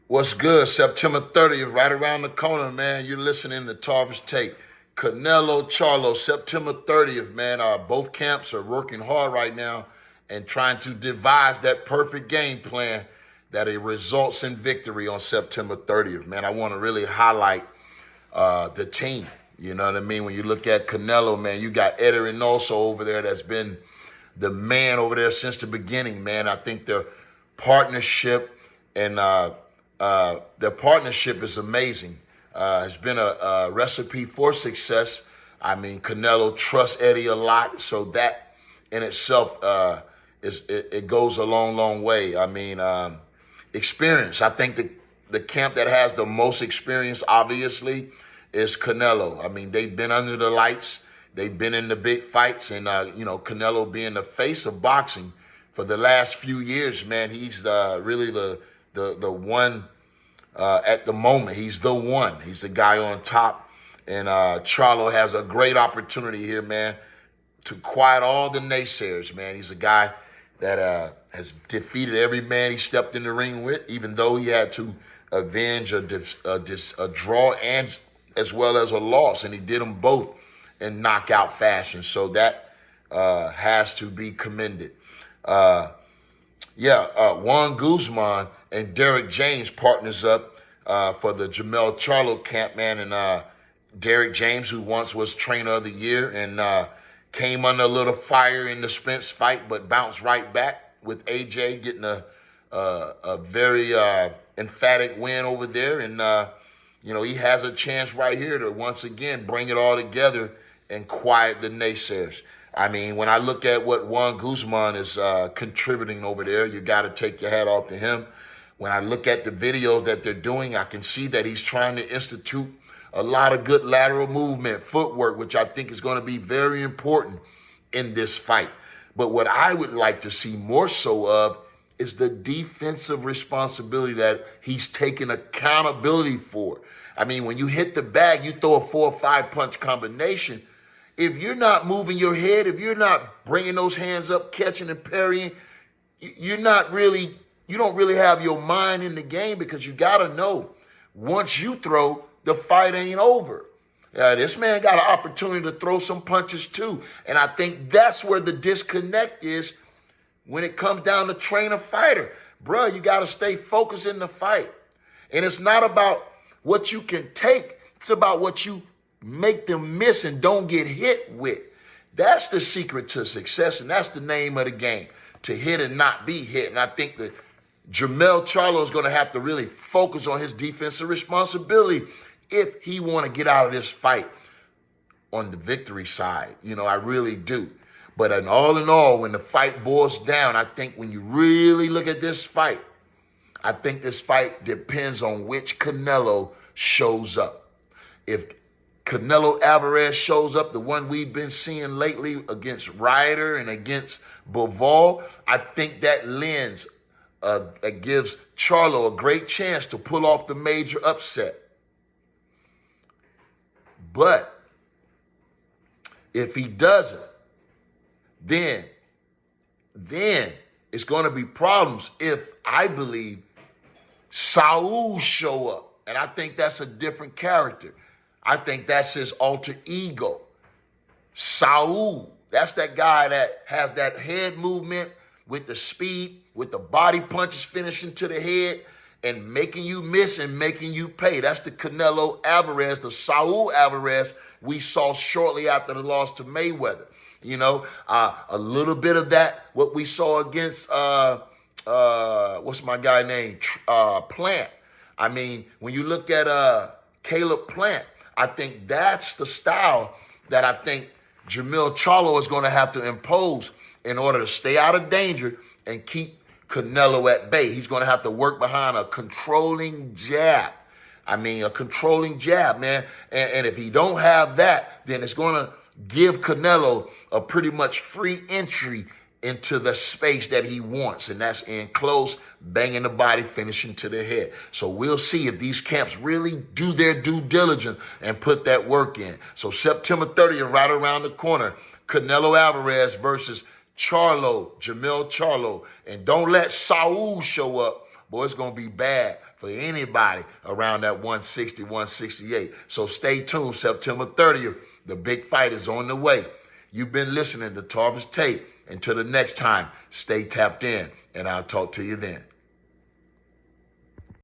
What's good? September 30th, right around the corner, man. You're listening to Tarvis Tate. Canelo, Charlo, September 30th, man. Both camps are working hard right now and trying to devise that perfect game plan that it results in victory on September 30th, man. I want to really highlight the team. You know what I mean? When you look at Canelo, man, you got Eddie Reynoso over there that's been the man over there since the beginning, man. I think their partnership and their partnership is amazing. It's been a recipe for success. I mean, Canelo trusts Eddie a lot, so that in itself it goes a long way. I mean, experience. I think the camp that has the most experience, obviously, is Canelo. I mean, they've been under the lights. They've been in the big fights, and Canelo being the face of boxing for the last few years, man, he's really the one at the moment. He's the one. He's the guy on top. And Charlo has a great opportunity here, man, to quiet all the naysayers, man. He's a guy that has defeated every man he stepped in the ring with, even though he had to avenge a draw and as well as a loss. And he did them both in knockout fashion. So that has to be commended. Juan Guzman and Derek James partners up for the Jamel Charlo camp, man. And Derek James, who once was trainer of the year and came under a little fire in the Spence fight, but bounced right back with AJ getting a very emphatic win over there. And, he has a chance right here to once again bring it all together and quiet the naysayers. I mean, when I look at what Juan Guzman is contributing over there, you got to take your hat off to him. When I look at the videos that they're doing, I can see that he's trying to institute a lot of good lateral movement, footwork, which I think is going to be very important in this fight. But what I would like to see more so of is the defensive responsibility that he's taking accountability for. I mean, when you hit the bag, you throw a 4 or 5 punch combination. If you're not moving your head, if you're not bringing those hands up, catching and parrying, you don't really have your mind in the game, because you got to know once you throw, the fight ain't over. This man got an opportunity to throw some punches too. And I think that's where the disconnect is when it comes down to train a fighter. Bruh, you got to stay focused in the fight. And it's not about what you can take. It's about what you make them miss and don't get hit with. That's the secret to success, and that's the name of the game, to hit and not be hit. And I think that Jamel Charlo is going to have to really focus on his defensive responsibility if he want to get out of this fight on the victory side. I really do. But in all, when the fight boils down, I think when you really look at this fight, I think this fight depends on which Canelo shows up. If Canelo Alvarez shows up, the one we've been seeing lately against Ryder and against Bivol, I think that gives Charlo a great chance to pull off the major upset. But if he doesn't, then it's going to be problems if, I believe, Saul show up. And I think that's a different character. I think that's his alter ego. Saul, that's that guy that has that head movement with the speed, with the body punches finishing to the head and making you miss and making you pay. That's the Canelo Alvarez, the Saul Alvarez we saw shortly after the loss to Mayweather. A little bit of that, what we saw against, what's my guy name? Plant. I mean, when you look at Caleb Plant, I think that's the style that I think Jamel Charlo is going to have to impose in order to stay out of danger and keep Canelo at bay. He's going to have to work behind a controlling jab. A controlling jab, man. And if he don't have that, then it's going to give Canelo a pretty much free entry into the space that he wants, and that's in close, banging the body, finishing to the head. So we'll see if these camps really do their due diligence and put that work in. So September 30th, right around the corner, Canelo Alvarez versus Charlo, Jamel Charlo. And don't let Saul show up boy, it's going to be bad for anybody around that 160, 168. So stay tuned. September 30th, the big fight is on the way. You've been listening to Tarvis Tate. Until the next time, stay tapped in, and I'll talk to you then.